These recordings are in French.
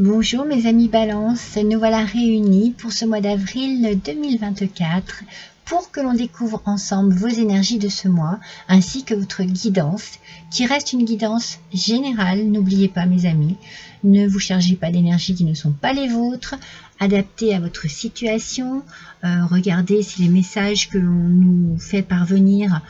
Bonjour mes amis Balance, nous voilà réunis pour ce mois d'avril 2024 pour que l'on découvre ensemble vos énergies de ce mois ainsi que votre guidance qui reste une guidance générale. N'oubliez pas mes amis, ne vous chargez pas d'énergies qui ne sont pas les vôtres, adaptez à votre situation, regardez si les messages que l'on nous fait parvenir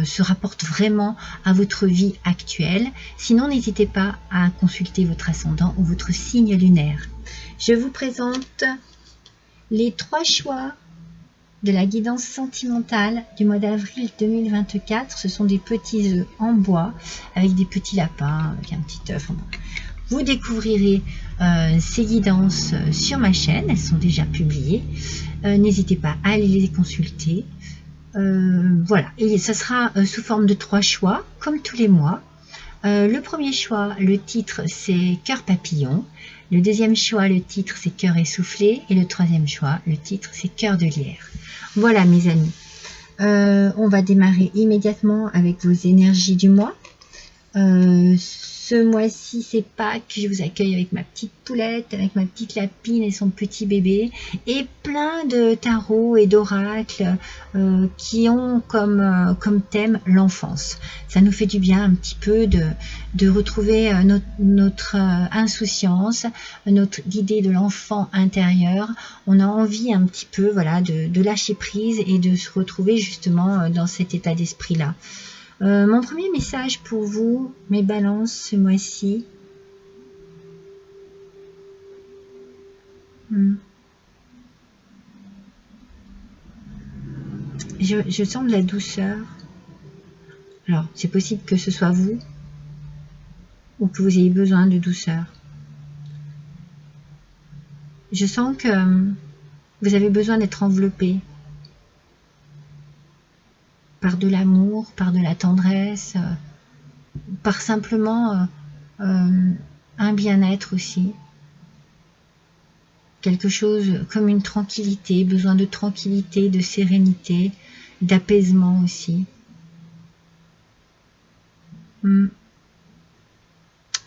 se rapporte vraiment à votre vie actuelle. Sinon, n'hésitez pas à consulter votre ascendant ou votre signe lunaire. Je vous présente les 3 choix de la guidance sentimentale du mois d'avril 2024. Ce sont des petits œufs en bois avec des petits lapins, avec un petit œuf en bois. Vous découvrirez ces guidances sur ma chaîne, elles sont déjà publiées. N'hésitez pas à aller les consulter. Voilà, et ça sera sous forme de 3 choix, comme tous les mois. Le premier choix, le titre, c'est Cœur papillon. Le deuxième choix, le titre, c'est Cœur essoufflé. Et le troisième choix, le titre, c'est Cœur de lierre. Voilà, mes amis. On va démarrer immédiatement avec vos énergies du mois. Ce mois-ci, c'est Pâques, je vous accueille avec ma petite poulette, avec ma petite lapine et son petit bébé, et plein de tarots et d'oracles qui ont comme thème l'enfance. Ça nous fait du bien un petit peu de retrouver notre insouciance, notre idée de l'enfant intérieur. On a envie un petit peu voilà, de lâcher prise et de se retrouver justement dans cet état d'esprit-là. Mon premier message pour vous, mes balances, ce mois-ci. Je sens de la douceur. Alors, c'est possible que ce soit vous ou que vous ayez besoin de douceur. Je sens que vous avez besoin d'être enveloppé par de l'amour, par de la tendresse, par simplement un bien-être aussi. Quelque chose comme une tranquillité, besoin de tranquillité, de sérénité, d'apaisement aussi.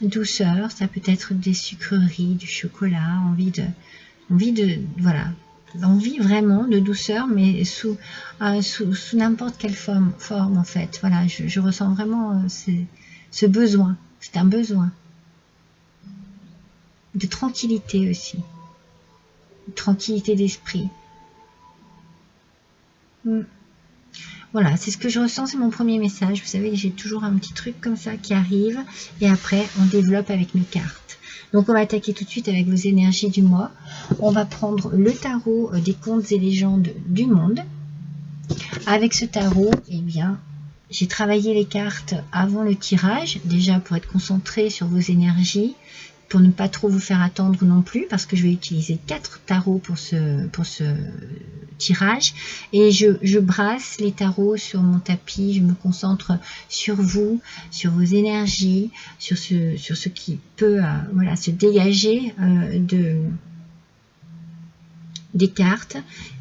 Douceur, ça peut être des sucreries, du chocolat, envie vraiment de douceur, mais sous n'importe quelle forme en fait. Voilà, je ressens vraiment ce besoin. C'est un besoin de tranquillité aussi, de tranquillité d'esprit. Voilà, c'est ce que je ressens, c'est mon premier message. Vous savez, j'ai toujours un petit truc comme ça qui arrive et après on développe avec mes cartes. Donc on va attaquer tout de suite avec vos énergies du mois. On va prendre le tarot des contes et légendes du monde. Avec ce tarot, eh bien, j'ai travaillé les cartes avant le tirage, déjà pour être concentré sur vos énergies, pour ne pas trop vous faire attendre non plus, parce que je vais utiliser 4 tarots pour ce tirage, et je brasse les tarots sur mon tapis, je me concentre sur vous, sur vos énergies, sur ce qui peut voilà, se dégager des cartes,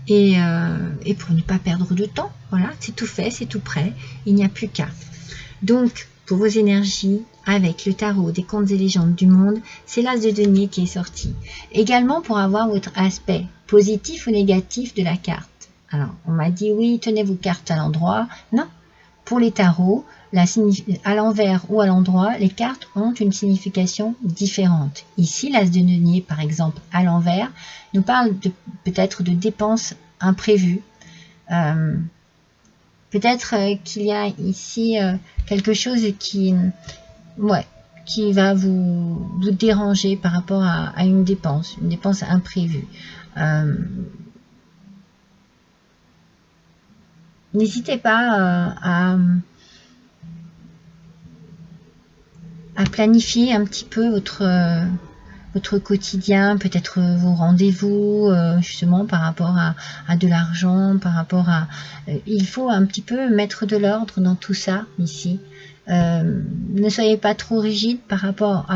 et pour ne pas perdre de temps, voilà, c'est tout fait, c'est tout prêt, il n'y a plus qu'à. Donc, pour vos énergies, avec le tarot des contes et légendes du monde, c'est l'as de denier qui est sorti. Également pour avoir votre aspect positif ou négatif de la carte. Alors, on m'a dit oui, tenez vos cartes à l'endroit. Non, pour les tarots, à l'envers ou à l'endroit, les cartes ont une signification différente. Ici, l'as de denier, par exemple, à l'envers, nous parle peut-être de dépenses imprévues. Peut-être qu'il y a ici quelque chose qui va vous déranger par rapport à une dépense imprévue. N'hésitez pas à planifier un petit peu votre quotidien, peut-être vos rendez-vous, justement par rapport à de l'argent, par rapport à... il faut un petit peu mettre de l'ordre dans tout ça ici. Ne soyez pas trop rigide par rapport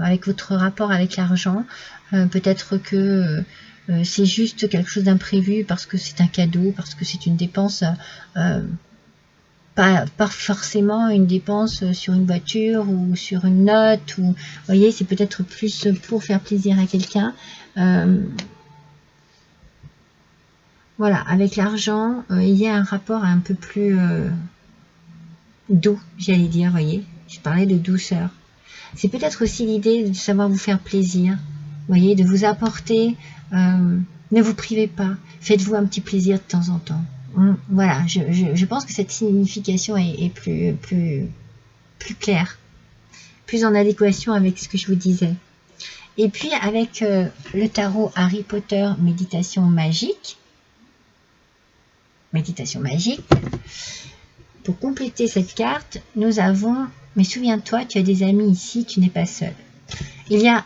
avec votre rapport avec l'argent. Peut-être que c'est juste quelque chose d'imprévu parce que c'est un cadeau, parce que c'est une dépense pas forcément une dépense sur une voiture ou sur une note, ou, vous voyez, c'est peut-être plus pour faire plaisir à quelqu'un. Voilà, avec l'argent, il y a un rapport un peu plus doux, j'allais dire, vous voyez. Je parlais de douceur. C'est peut-être aussi l'idée de savoir vous faire plaisir, vous voyez, de vous apporter, ne vous privez pas, faites-vous un petit plaisir de temps en temps. Voilà, je pense que cette signification est plus claire, plus en adéquation avec ce que je vous disais. Et puis avec le tarot Harry Potter méditation magique, pour compléter cette carte, nous avons, mais souviens-toi, tu as des amis ici, tu n'es pas seul. Il y a,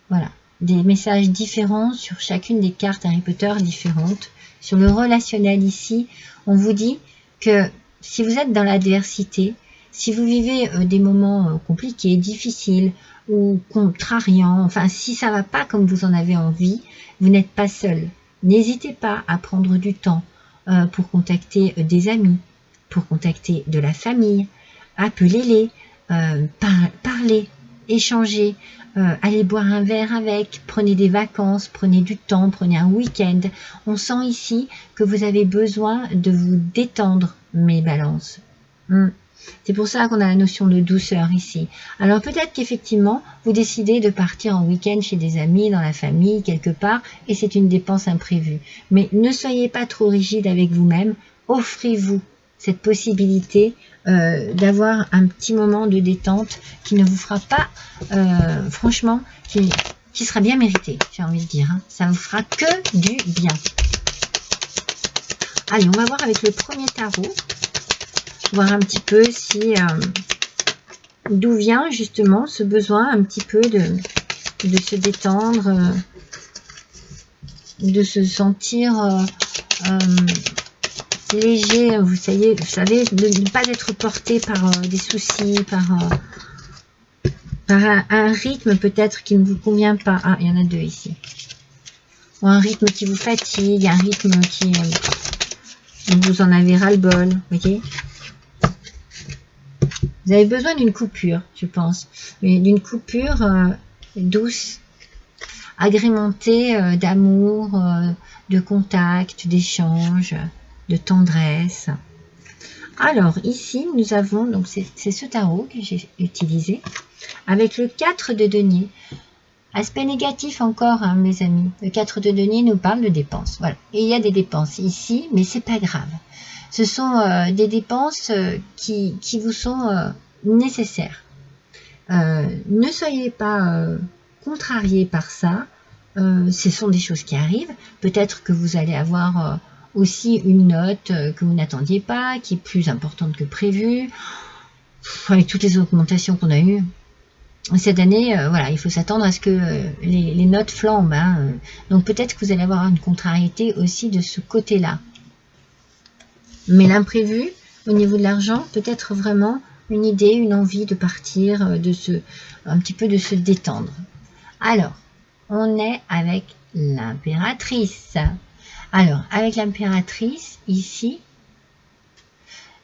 voilà, des messages différents sur chacune des cartes Harry Potter différentes. Sur le relationnel ici, on vous dit que si vous êtes dans l'adversité, si vous vivez des moments compliqués, difficiles ou contrariants, enfin si ça ne va pas comme vous en avez envie, vous n'êtes pas seul. N'hésitez pas à prendre du temps pour contacter des amis, pour contacter de la famille, appelez-les, parlez, échangez, allez boire un verre avec, prenez des vacances, prenez du temps, prenez un week-end. On sent ici que vous avez besoin de vous détendre, mes balances. C'est pour ça qu'on a la notion de douceur ici. Alors peut-être qu'effectivement, vous décidez de partir en week-end chez des amis, dans la famille, quelque part, et c'est une dépense imprévue. Mais ne soyez pas trop rigide avec vous-même, offrez-vous cette possibilité d'avoir un petit moment de détente qui ne vous fera pas, franchement, qui sera bien mérité, j'ai envie de dire. Hein. Ça ne vous fera que du bien. Allez, on va voir avec le premier tarot, voir un petit peu si d'où vient justement ce besoin un petit peu de se détendre, de se sentir léger, vous savez, de ne pas être porté par des soucis, par un rythme peut-être qui ne vous convient pas. Ah, il y en a deux ici. Ou un rythme qui vous fatigue, un rythme qui vous en avez ras-le-bol, vous voyez. Vous avez besoin d'une coupure, je pense, mais d'une coupure douce, agrémentée d'amour, de contact, d'échange, de tendresse. Alors ici nous avons, donc c'est ce tarot que j'ai utilisé, avec le 4 de denier. Aspect négatif encore, hein, mes amis. Le 4 de denier nous parle de dépenses. Voilà. Et il y a des dépenses ici, mais c'est pas grave. Ce sont des dépenses qui vous sont nécessaires. Ne soyez pas contrariés par ça. Ce sont des choses qui arrivent. Peut-être que vous allez avoir aussi une note que vous n'attendiez pas, qui est plus importante que prévu. Avec toutes les augmentations qu'on a eues. Cette année, voilà, il faut s'attendre à ce que les notes flambent. Hein. Donc peut-être que vous allez avoir une contrariété aussi de ce côté-là. Mais l'imprévu, au niveau de l'argent, peut-être vraiment une idée, une envie de partir, un petit peu de se détendre. Alors, on est avec l'impératrice. Alors, avec l'impératrice, ici,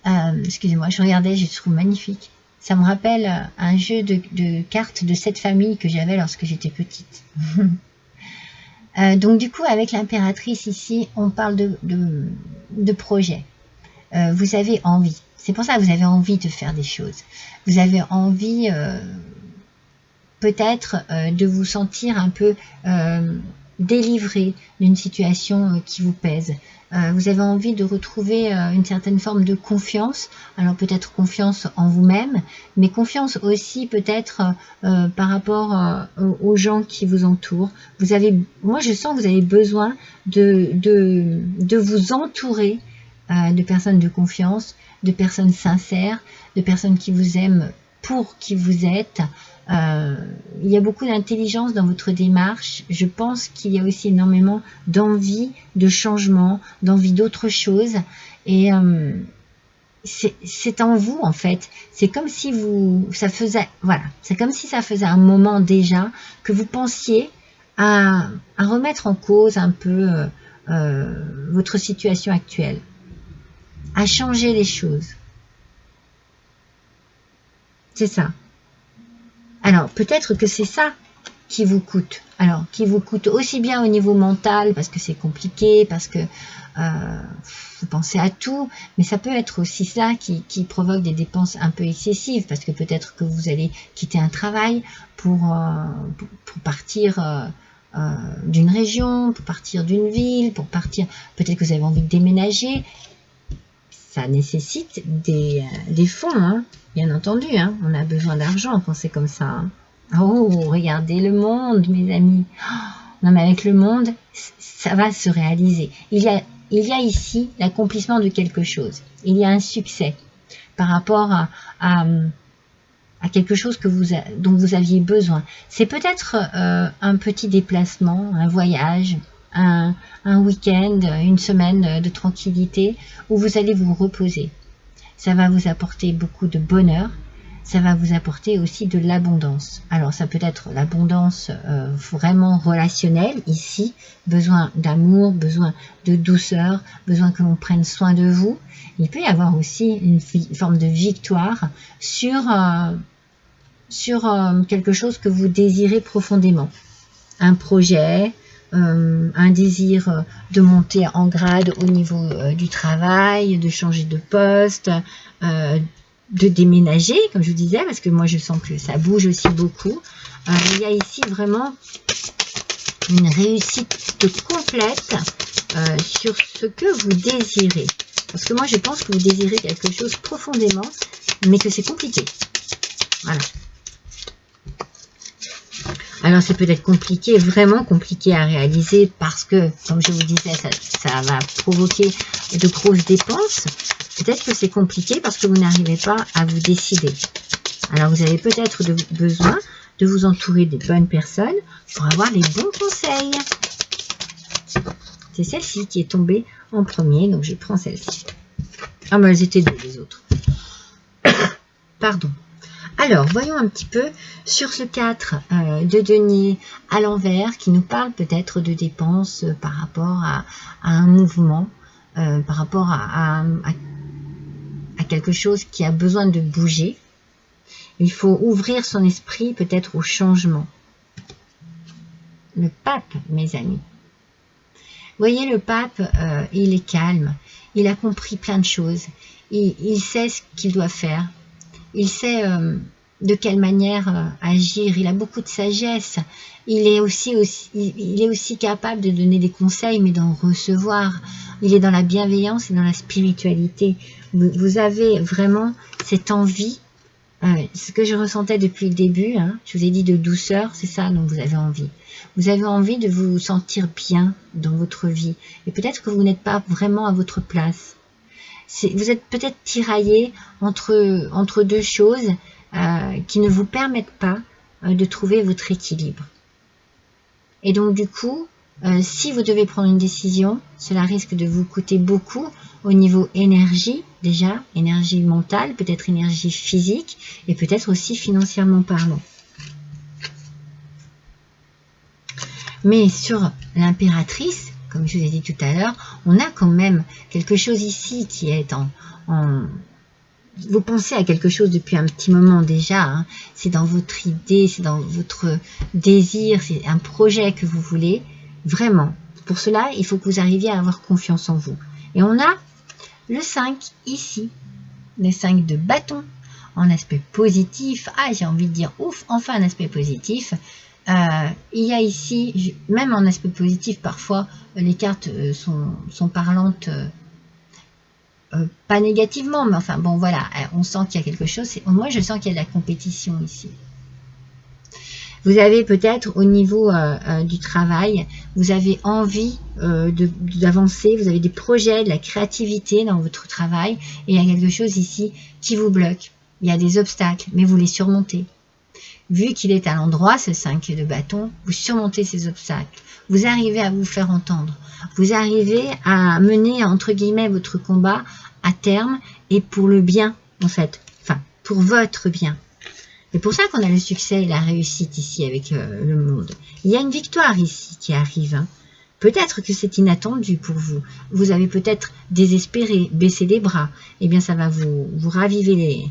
excusez-moi, je regardais, je trouve magnifique. Ça me rappelle un jeu de cartes de cette famille que j'avais lorsque j'étais petite. Donc du coup, avec l'impératrice ici, on parle de projet. Vous avez envie. C'est pour ça que vous avez envie de faire des choses. Vous avez envie peut-être de vous sentir un peu délivré d'une situation qui vous pèse. Vous avez envie de retrouver une certaine forme de confiance, alors peut-être confiance en vous-même, mais confiance aussi peut-être par rapport aux gens qui vous entourent. Moi je sens que vous avez besoin de vous entourer de personnes de confiance, de personnes sincères, de personnes qui vous aiment pour qui vous êtes. Il y a beaucoup d'intelligence dans votre démarche. Je pense qu'il y a aussi énormément d'envie de changement, d'envie d'autre chose. Et c'est en vous en fait. C'est comme si ça faisait un moment déjà que vous pensiez à remettre en cause un peu votre situation actuelle, à changer les choses. C'est ça. Alors, peut-être que c'est ça qui vous coûte. Alors, qui vous coûte aussi bien au niveau mental, parce que c'est compliqué, parce que vous pensez à tout, mais ça peut être aussi ça qui provoque des dépenses un peu excessives, parce que peut-être que vous allez quitter un travail pour partir d'une région, pour partir d'une ville, pour partir, peut-être que vous avez envie de déménager. Ça nécessite des fonds, hein, bien entendu, hein. On a besoin d'argent quand c'est comme ça, hein. Oh, regardez le monde, mes amis. Oh, non, mais avec le monde, ça va se réaliser. Il y a ici l'accomplissement de quelque chose. Il y a un succès par rapport à quelque chose dont vous aviez besoin. C'est peut-être un petit déplacement, un voyage, un week-end, une semaine de tranquillité où vous allez vous reposer. Ça va vous apporter beaucoup de bonheur. Ça va vous apporter aussi de l'abondance. Alors ça peut être l'abondance vraiment relationnelle ici, besoin d'amour, besoin de douceur, besoin que l'on prenne soin de vous. Il peut y avoir aussi une forme de victoire sur quelque chose que vous désirez profondément. Un projet, un désir de monter en grade au niveau du travail, de changer de poste, de déménager, comme je vous disais, parce que moi je sens que ça bouge aussi beaucoup. Il y a ici vraiment une réussite complète sur ce que vous désirez. Parce que moi je pense que vous désirez quelque chose profondément, mais que c'est compliqué. Voilà. Alors c'est peut-être compliqué, vraiment compliqué à réaliser parce que, comme je vous disais, ça va provoquer de grosses dépenses. Peut-être que c'est compliqué parce que vous n'arrivez pas à vous décider. Alors vous avez peut-être besoin de vous entourer des bonnes personnes pour avoir les bons conseils. C'est celle-ci qui est tombée en premier, donc je prends celle-ci. Ah mais elles étaient deux les autres. Pardon. Alors, voyons un petit peu sur ce 4 de denier à l'envers qui nous parle peut-être de dépenses par rapport à un mouvement, par rapport à quelque chose qui a besoin de bouger. Il faut ouvrir son esprit peut-être au changement. Le pape, mes amis. Vous voyez, le pape, il est calme, il a compris plein de choses, il sait ce qu'il doit faire. Il sait de quelle manière agir. Il a beaucoup de sagesse. Il est aussi capable de donner des conseils, mais d'en recevoir. Il est dans la bienveillance et dans la spiritualité. Vous avez vraiment cette envie, ce que je ressentais depuis le début, hein, je vous ai dit de douceur, c'est ça dont vous avez envie. Vous avez envie de vous sentir bien dans votre vie. Et peut-être que vous n'êtes pas vraiment à votre place. Vous êtes peut-être tiraillé entre deux choses qui ne vous permettent pas de trouver votre équilibre. Et donc du coup, si vous devez prendre une décision, cela risque de vous coûter beaucoup au niveau énergie, déjà, énergie mentale, peut-être énergie physique et peut-être aussi financièrement parlant. Mais sur l'impératrice, comme je vous ai dit tout à l'heure, on a quand même quelque chose ici qui est vous pensez à quelque chose depuis un petit moment déjà, hein. C'est dans votre idée, c'est dans votre désir, c'est un projet que vous voulez, vraiment. Pour cela, il faut que vous arriviez à avoir confiance en vous. Et on a le 5 ici, le 5 de bâton, en aspect positif. Ah, j'ai envie de dire, ouf, enfin un aspect positif. Il y a ici, même en aspect positif, parfois, les cartes sont parlantes, pas négativement, mais enfin, bon, voilà, on sent qu'il y a quelque chose. Moi, je sens qu'il y a de la compétition ici. Vous avez peut-être, au niveau du travail, vous avez envie d'avancer, vous avez des projets, de la créativité dans votre travail, et il y a quelque chose ici qui vous bloque. Il y a des obstacles, mais vous les surmontez. Vu qu'il est à l'endroit, ce 5 de bâton, vous surmontez ces obstacles. Vous arrivez à vous faire entendre. Vous arrivez à mener, entre guillemets, votre combat à terme et pour le bien, en fait. Enfin, pour votre bien. C'est pour ça qu'on a le succès et la réussite ici avec le monde. Il y a une victoire ici qui arrive. Hein. Peut-être que c'est inattendu pour vous. Vous avez peut-être désespéré, baissé les bras. Eh bien, ça va vous raviver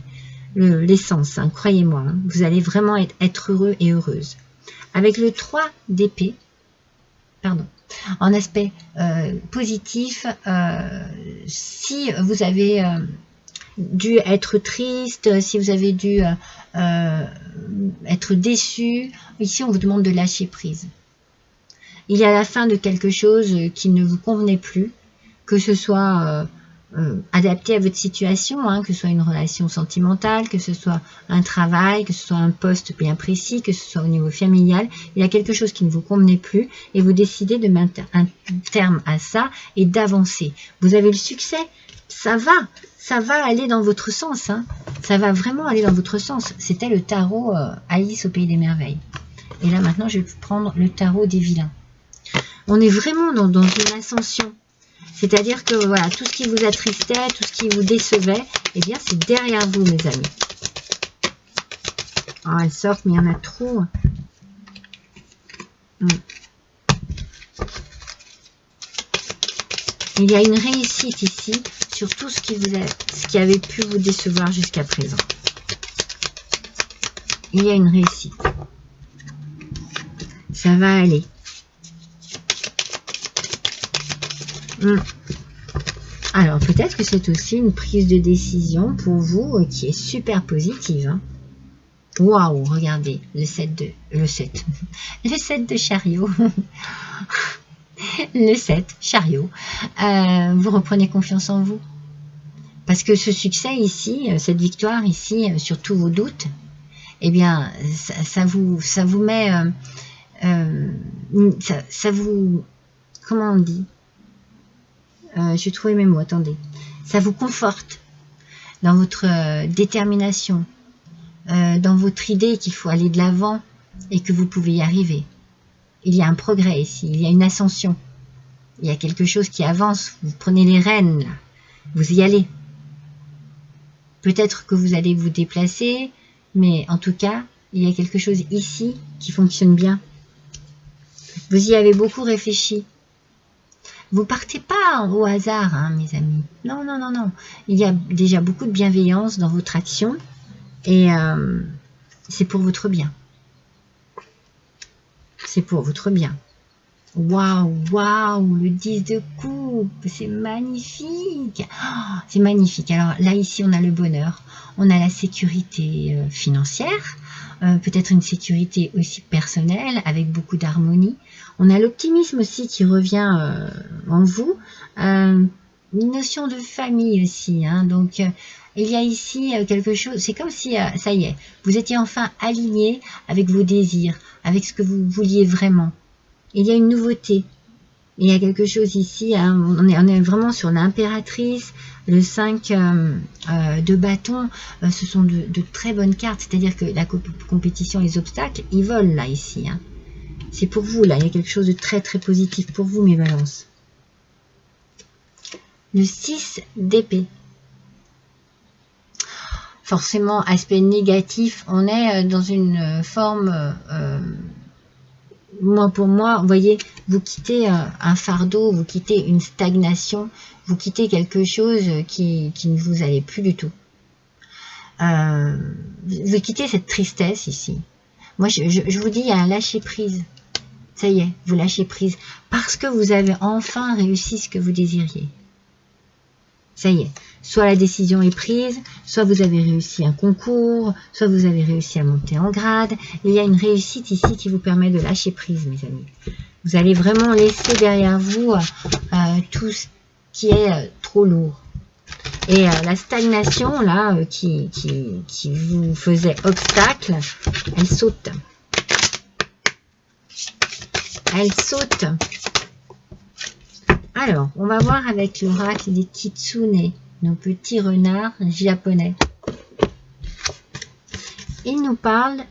l'essence, hein, croyez-moi. Hein, vous allez vraiment être heureux et heureuse. Avec le 3 d'épée, pardon, en aspect positif, si vous avez dû être triste, si vous avez dû être déçu, ici on vous demande de lâcher prise. Il y a la fin de quelque chose qui ne vous convenait plus, que ce soit adapté à votre situation, hein, que ce soit une relation sentimentale, que ce soit un travail, que ce soit un poste bien précis, que ce soit au niveau familial. Il y a quelque chose qui ne vous convenait plus et vous décidez de mettre un terme à ça et d'avancer. Vous avez le succès, ça va aller dans votre sens, hein. Ça va vraiment aller dans votre sens. C'était le tarot Alice au Pays des Merveilles. Et là maintenant je vais prendre le tarot des vilains. On est vraiment dans une ascension. C'est-à-dire que voilà, tout ce qui vous attristait, tout ce qui vous décevait, eh bien c'est derrière vous, mes amis. Oh, elles sortent, mais il y en a trop. Il y a une réussite ici sur tout ce qui avait pu vous décevoir jusqu'à présent. Il y a une réussite. Ça va aller. Alors, peut-être que c'est aussi une prise de décision pour vous qui est super positive. Hein. Waouh, regardez, le 7 de chariot. Le 7, chariot. Vous reprenez confiance en vous. Parce que ce succès ici, cette victoire ici, sur tous vos doutes, eh bien, ça vous met... ça vous... Comment on dit ? J'ai trouvé mes mots, attendez. Ça vous conforte dans votre détermination, dans votre idée qu'il faut aller de l'avant et que vous pouvez y arriver. Il y a un progrès ici, il y a une ascension. Il y a quelque chose qui avance, vous prenez les rênes, là. Vous y allez. Peut-être que vous allez vous déplacer, mais en tout cas, il y a quelque chose ici qui fonctionne bien. Vous y avez beaucoup réfléchi. Vous partez pas au hasard, hein, mes amis. Non, non, non, non. Il y a déjà beaucoup de bienveillance dans votre action et c'est pour votre bien. C'est pour votre bien. Waouh, waouh, le 10 de coupe, c'est magnifique. Oh, c'est magnifique. Alors là, ici, on a le bonheur. On a la sécurité financière, peut-être une sécurité aussi personnelle avec beaucoup d'harmonie. On a l'optimisme aussi qui revient en vous. Une notion de famille aussi. Hein, donc, il y a ici quelque chose, c'est comme si, ça y est, vous étiez enfin aligné avec vos désirs, avec ce que vous vouliez vraiment. Il y a une nouveauté. Il y a quelque chose ici, hein, on est vraiment sur l'impératrice, le 5 de bâton, ce sont de très bonnes cartes, c'est-à-dire que la compétition et les obstacles, ils volent là, ici. Hein. C'est pour vous, là, il y a quelque chose de très très positif pour vous, mes balances. Le 6 d'épée. Forcément, aspect négatif, on est dans une forme... pour moi, vous voyez, vous quittez un fardeau, vous quittez une stagnation, vous quittez quelque chose qui ne vous allait plus du tout. Vous quittez cette tristesse ici. Moi, je vous dis, il y a un lâcher prise. Ça y est, vous lâchez prise. Parce que vous avez enfin réussi ce que vous désiriez. Ça y est, soit la décision est prise, soit vous avez réussi un concours, soit vous avez réussi à monter en grade. Il y a une réussite ici qui vous permet de lâcher prise, mes amis. Vous allez vraiment laisser derrière vous tout ce qui est trop lourd. Et la stagnation, là, qui vous faisait obstacle, elle saute. Elle saute. Alors, on va voir avec l'oracle des Kitsune, nos petits renards japonais. Il nous parle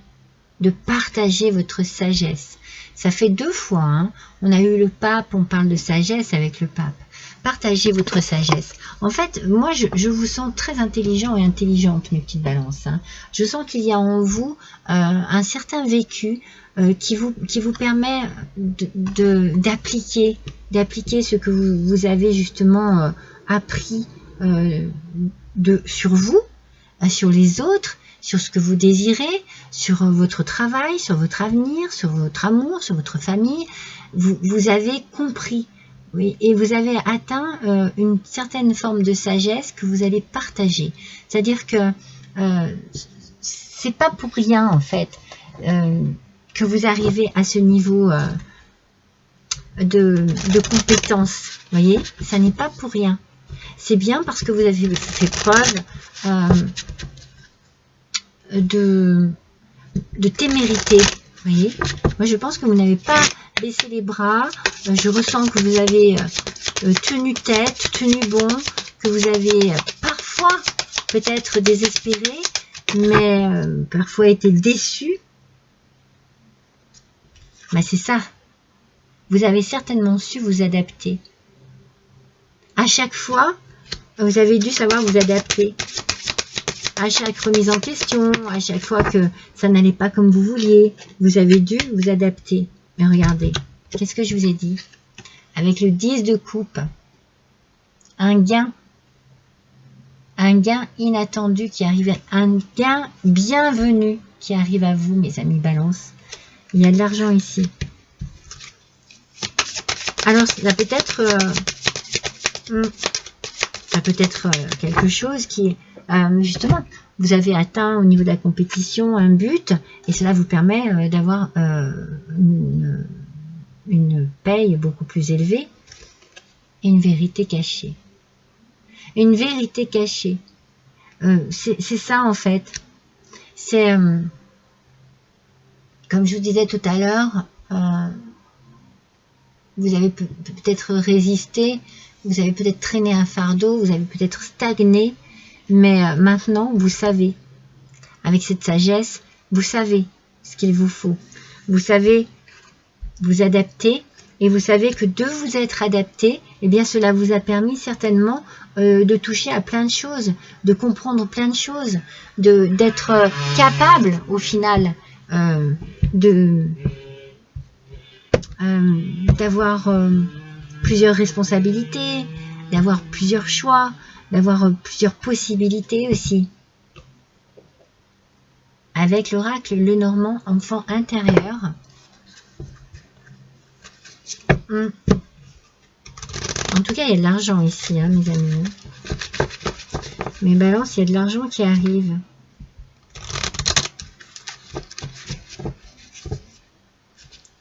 de partager votre sagesse. Ça fait 2 fois, hein. On a eu le pape, on parle de sagesse avec le pape. Partagez votre sagesse. En fait, moi, je vous sens très intelligent et intelligente, mes petites balances. Hein. Je sens qu'il y a en vous un certain vécu qui vous permet d'appliquer ce que vous avez justement appris sur vous, sur les autres, sur ce que vous désirez, sur votre travail, sur votre avenir, sur votre amour, sur votre famille. Vous avez compris, oui, et vous avez atteint une certaine forme de sagesse que vous allez partager. C'est-à-dire que c'est pas pour rien en fait que vous arrivez à ce niveau de compétence. Vous voyez, ça n'est pas pour rien. C'est bien parce que vous avez fait preuve de témérité. Vous voyez, moi je pense que vous n'avez pas baissé les bras. Je ressens que vous avez tenu tête, tenu bon, que vous avez parfois peut-être désespéré, mais parfois été déçu. Ben, c'est ça. Vous avez certainement su vous adapter. À chaque fois, vous avez dû savoir vous adapter. À chaque remise en question, à chaque fois que ça n'allait pas comme vous vouliez, vous avez dû vous adapter. Mais regardez, qu'est-ce que je vous ai dit? Avec le 10 de coupe, un gain inattendu qui arrive, un gain bienvenu qui arrive à vous, mes amis Balance. Il y a de l'argent ici. Alors, ça peut être quelque chose qui, justement, vous avez atteint au niveau de la compétition un but, et cela vous permet d'avoir une paye beaucoup plus élevée, et une vérité cachée. Une vérité cachée. C'est ça en fait. C'est, comme je vous disais tout à l'heure, vous avez peut-être résisté, vous avez peut-être traîné un fardeau, vous avez peut-être stagné, mais maintenant vous savez, avec cette sagesse, vous savez ce qu'il vous faut. Vous savez vous adapter, et vous savez que de vous être adapté, eh bien cela vous a permis certainement de toucher à plein de choses, de comprendre plein de choses, d'être capable au final d'avoir plusieurs responsabilités, d'avoir plusieurs choix, d'avoir plusieurs possibilités aussi. Avec l'oracle Lenormand, enfant intérieur. En tout cas, il y a de l'argent ici, hein, mes amis. Mais Balance, il y a de l'argent qui arrive.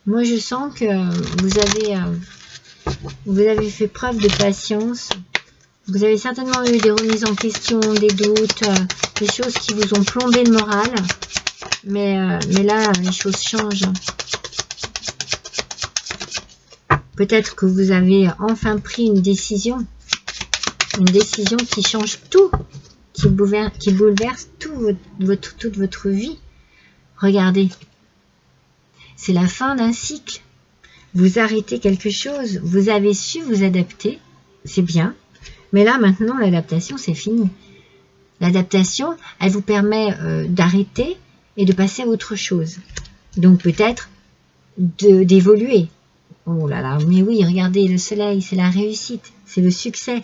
Moi, je sens que vous avez fait preuve de patience. Vous avez certainement eu des remises en question, des doutes, des choses qui vous ont plombé le moral. Mais là, les choses changent. Peut-être que vous avez enfin pris une décision qui change tout, qui bouleverse toute votre vie. Regardez, c'est la fin d'un cycle. Vous arrêtez quelque chose, vous avez su vous adapter, c'est bien. Mais là, maintenant, l'adaptation, c'est fini. L'adaptation, elle vous permet d'arrêter et de passer à autre chose. Donc peut-être d'évoluer. Oh là là, mais oui, regardez, le soleil, c'est la réussite, c'est le succès.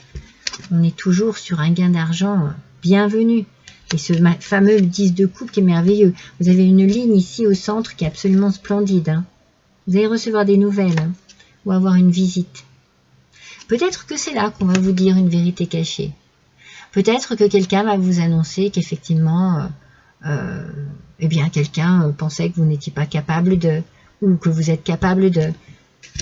On est toujours sur un gain d'argent bienvenu. Et ce fameux 10 de coupe qui est merveilleux. Vous avez une ligne ici au centre qui est absolument splendide. Hein. Vous allez recevoir des nouvelles hein, ou avoir une visite. Peut-être que c'est là qu'on va vous dire une vérité cachée. Peut-être que quelqu'un va vous annoncer qu'effectivement, eh bien, quelqu'un pensait que vous n'étiez pas capable ou que vous êtes capable de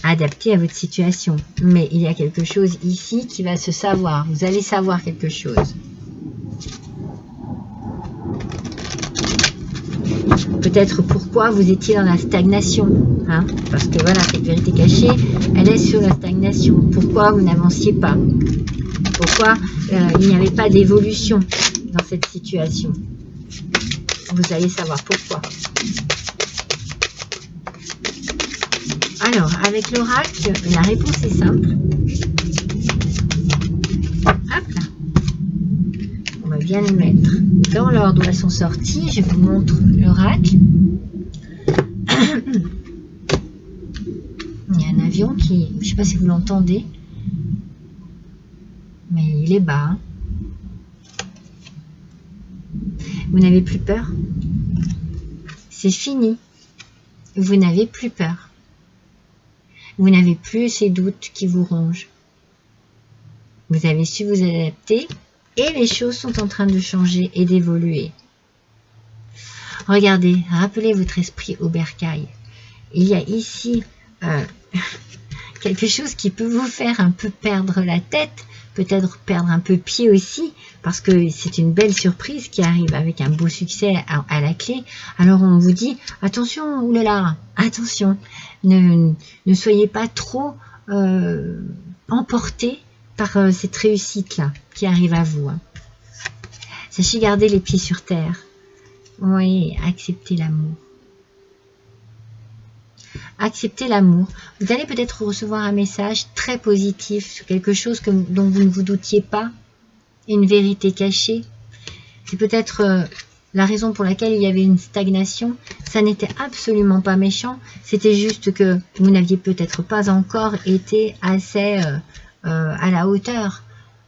adapter à votre situation. Mais il y a quelque chose ici qui va se savoir. Vous allez savoir quelque chose. Peut-être pourquoi vous étiez dans la stagnation. Hein, parce que voilà, cette vérité cachée, elle est sur la stagnation. Pourquoi vous n'avanciez pas? Pourquoi il n'y avait pas d'évolution dans cette situation? Vous allez savoir pourquoi. Alors, avec l'oracle, la réponse est simple. Hop là. On va bien les mettre dans l'ordre où elles sont sorties. Je vous montre l'oracle. Il y a un avion qui, je ne sais pas si vous l'entendez, mais il est bas. Hein. Vous n'avez plus peur. C'est fini. Vous n'avez plus peur. Vous n'avez plus ces doutes qui vous rongent. Vous avez su vous adapter et les choses sont en train de changer et d'évoluer. Regardez, rappelez votre esprit au bercail. Il y a ici quelque chose qui peut vous faire un peu perdre la tête, peut-être perdre un peu pied aussi, parce que c'est une belle surprise qui arrive avec un beau succès à la clé. Alors on vous dit, attention, oulala, attention, ne soyez pas trop emportés par cette réussite-là qui arrive à vous. Hein. Sachez garder les pieds sur terre. Oui, acceptez l'amour. Acceptez l'amour. Vous allez peut-être recevoir un message très positif sur quelque chose dont vous ne vous doutiez pas, une vérité cachée. C'est peut-être la raison pour laquelle il y avait une stagnation. Ça n'était absolument pas méchant, c'était juste que vous n'aviez peut-être pas encore été assez à la hauteur.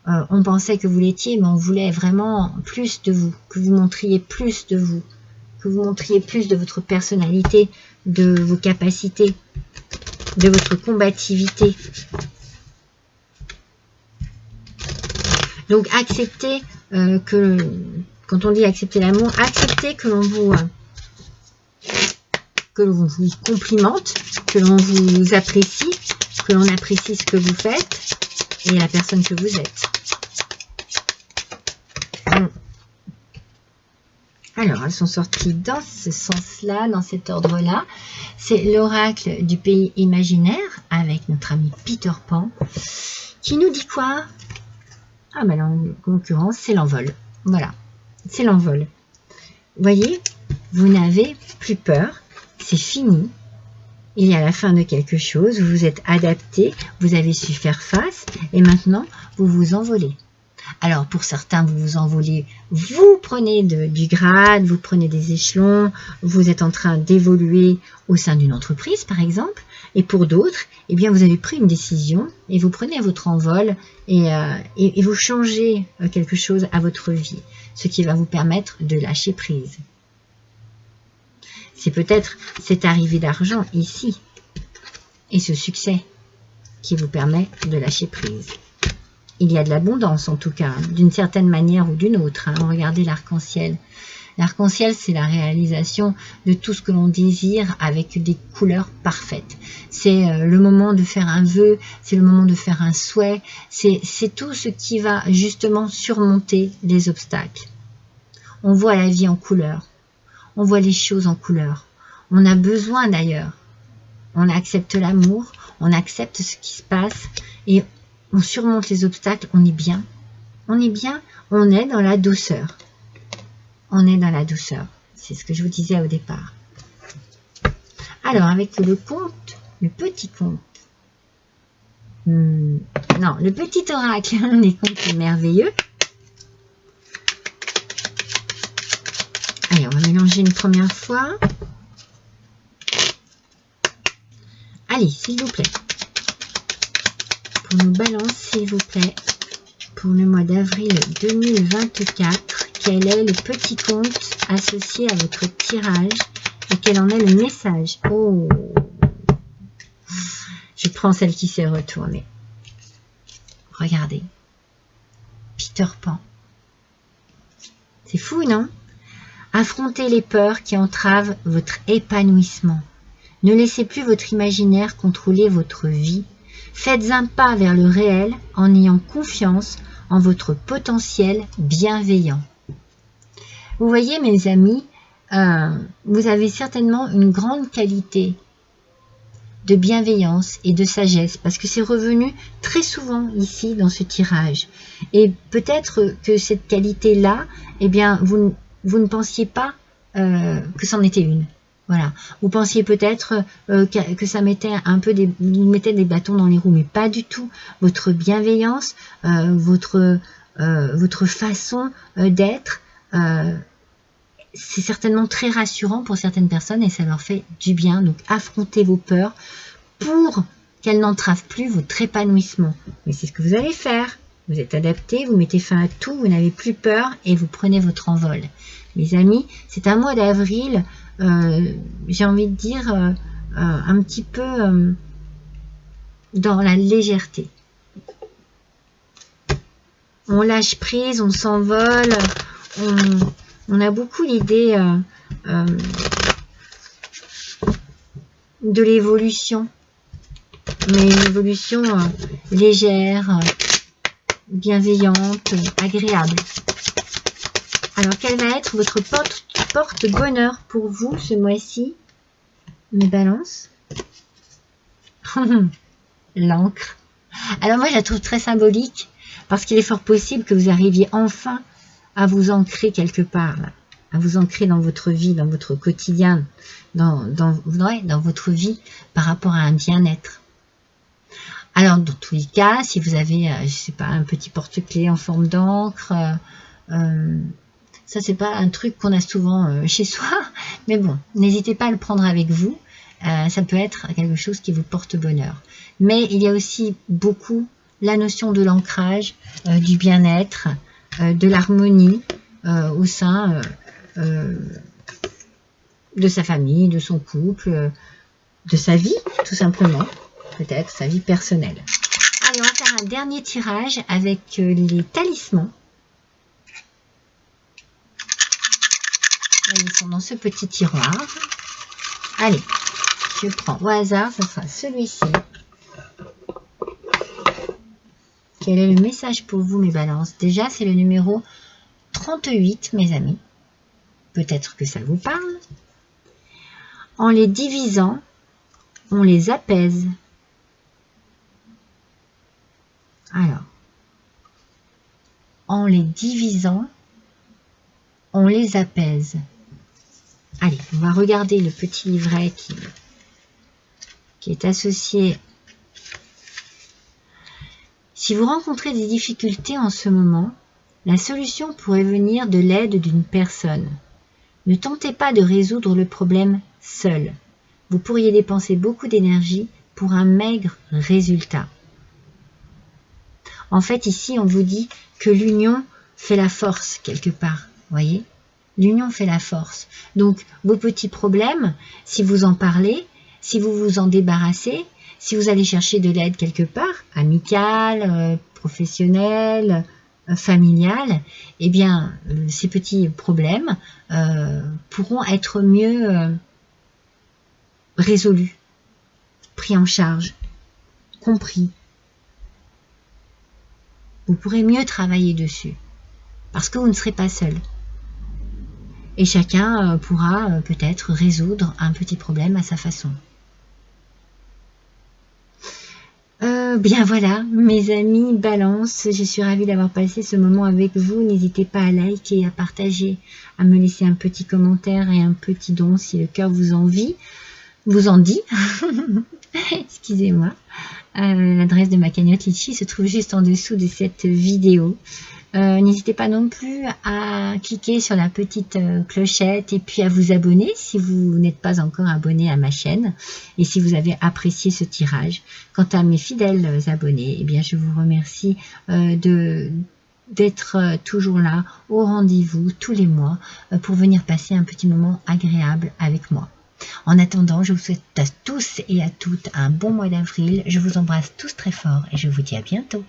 On pensait que vous l'étiez, mais on voulait vraiment plus de vous, que vous montriez plus de vous, que vous montriez plus de votre personnalité, de vos capacités, de votre combativité. Donc acceptez quand on dit accepter l'amour, acceptez que l'on vous complimente, que l'on vous apprécie, que l'on apprécie ce que vous faites et la personne que vous êtes. Alors, elles sont sorties dans ce sens-là, dans cet ordre-là. C'est l'oracle du pays imaginaire avec notre ami Peter Pan qui nous dit quoi? Ah ben en l'occurrence, c'est l'envol. Voilà, c'est l'envol. Vous voyez, vous n'avez plus peur, c'est fini. Il y a la fin de quelque chose, vous vous êtes adapté, vous avez su faire face et maintenant, vous vous envolez. Alors, pour certains, vous vous envolez, vous prenez du grade, vous prenez des échelons, vous êtes en train d'évoluer au sein d'une entreprise, par exemple. Et pour d'autres, eh bien, vous avez pris une décision et vous prenez votre envol et vous changez quelque chose à votre vie, ce qui va vous permettre de lâcher prise. C'est peut-être cette arrivée d'argent ici et ce succès qui vous permet de lâcher prise. Il y a de l'abondance en tout cas, d'une certaine manière ou d'une autre. Hein. Regardez l'arc-en-ciel. L'arc-en-ciel, c'est la réalisation de tout ce que l'on désire avec des couleurs parfaites. C'est le moment de faire un vœu, c'est le moment de faire un souhait, c'est tout ce qui va justement surmonter les obstacles. On voit la vie en couleur, on voit les choses en couleur. On a besoin d'ailleurs. On accepte l'amour, on accepte ce qui se passe et on surmonte les obstacles, on est bien. On est bien, on est dans la douceur. On est dans la douceur. C'est ce que je vous disais au départ. Alors, avec le conte, le petit conte. Non, le petit oracle des contes merveilleux. Allez, on va mélanger une première fois. Allez, s'il vous plaît. Pour nos balances, s'il vous plaît, pour le mois d'avril 2024, quel est le petit conte associé à votre tirage et quel en est le message? Oh, je prends celle qui s'est retournée. Regardez, Peter Pan. C'est fou, non? Affrontez les peurs qui entravent votre épanouissement. Ne laissez plus votre imaginaire contrôler votre vie. Faites un pas vers le réel en ayant confiance en votre potentiel bienveillant. Vous voyez, mes amis, vous avez certainement une grande qualité de bienveillance et de sagesse parce que c'est revenu très souvent ici dans ce tirage. Et peut-être que cette qualité-là, eh bien, vous ne pensiez pas que c'en était une. Voilà, vous pensiez peut-être que ça mettait un peu vous mettez des bâtons dans les roues, mais pas du tout. Votre bienveillance, votre façon d'être, c'est certainement très rassurant pour certaines personnes et ça leur fait du bien. Donc affrontez vos peurs pour qu'elles n'entravent plus votre épanouissement. Mais c'est ce que vous allez faire. Vous êtes adapté, vous mettez fin à tout, vous n'avez plus peur et vous prenez votre envol. Mes amis, c'est un mois d'avril, j'ai envie de dire, un petit peu dans la légèreté. On lâche prise, on s'envole, on a beaucoup l'idée de l'évolution, mais une évolution légère, bienveillante, agréable. Alors, quelle va être votre porte-bonheur pour vous ce mois-ci, mes balances? L'encre. Alors moi, je la trouve très symbolique parce qu'il est fort possible que vous arriviez enfin à vous ancrer quelque part, là, à vous ancrer dans votre vie, dans votre quotidien, dans votre vie par rapport à un bien-être. Alors, dans tous les cas, si vous avez, je sais pas, un petit porte-clés en forme d'encre, ça, c'est pas un truc qu'on a souvent chez soi, mais bon, n'hésitez pas à le prendre avec vous. Ça peut être quelque chose qui vous porte bonheur. Mais il y a aussi beaucoup la notion de l'ancrage, du bien-être, de l'harmonie au sein de sa famille, de son couple, de sa vie, tout simplement. Peut-être sa vie personnelle. Allez, on va faire un dernier tirage avec les talismans. Ils sont dans ce petit tiroir. Allez, je prends au hasard, ce sera celui-ci. Quel est le message pour vous, mes balances? Déjà, c'est le numéro 38, mes amis. Peut-être que ça vous parle. En les divisant, on les apaise. Alors, en les divisant, on les apaise. Allez, on va regarder le petit livret qui est associé. Si vous rencontrez des difficultés en ce moment, la solution pourrait venir de l'aide d'une personne. Ne tentez pas de résoudre le problème seul. Vous pourriez dépenser beaucoup d'énergie pour un maigre résultat. En fait, ici, on vous dit que l'union fait la force quelque part. Voyez, l'union fait la force. Donc, vos petits problèmes, si vous en parlez, si vous vous en débarrassez, si vous allez chercher de l'aide quelque part, amicale, professionnelle, familiale, eh bien, ces petits problèmes pourront être mieux résolus, pris en charge, compris. Vous pourrez mieux travailler dessus, parce que vous ne serez pas seul. Et chacun pourra peut-être résoudre un petit problème à sa façon. Bien voilà, mes amis Balance, je suis ravie d'avoir passé ce moment avec vous. N'hésitez pas à liker, à partager, à me laisser un petit commentaire et un petit don si le cœur vous en dit. Excusez-moi. L'adresse de ma cagnotte Litchi se trouve juste en dessous de cette vidéo. N'hésitez pas non plus à cliquer sur la petite clochette et puis à vous abonner si vous n'êtes pas encore abonné à ma chaîne et si vous avez apprécié ce tirage. Quant à mes fidèles abonnés, eh bien je vous remercie d'être toujours là au rendez-vous tous les mois pour venir passer un petit moment agréable avec moi. En attendant, je vous souhaite à tous et à toutes un bon mois d'avril. Je vous embrasse tous très fort et je vous dis à bientôt.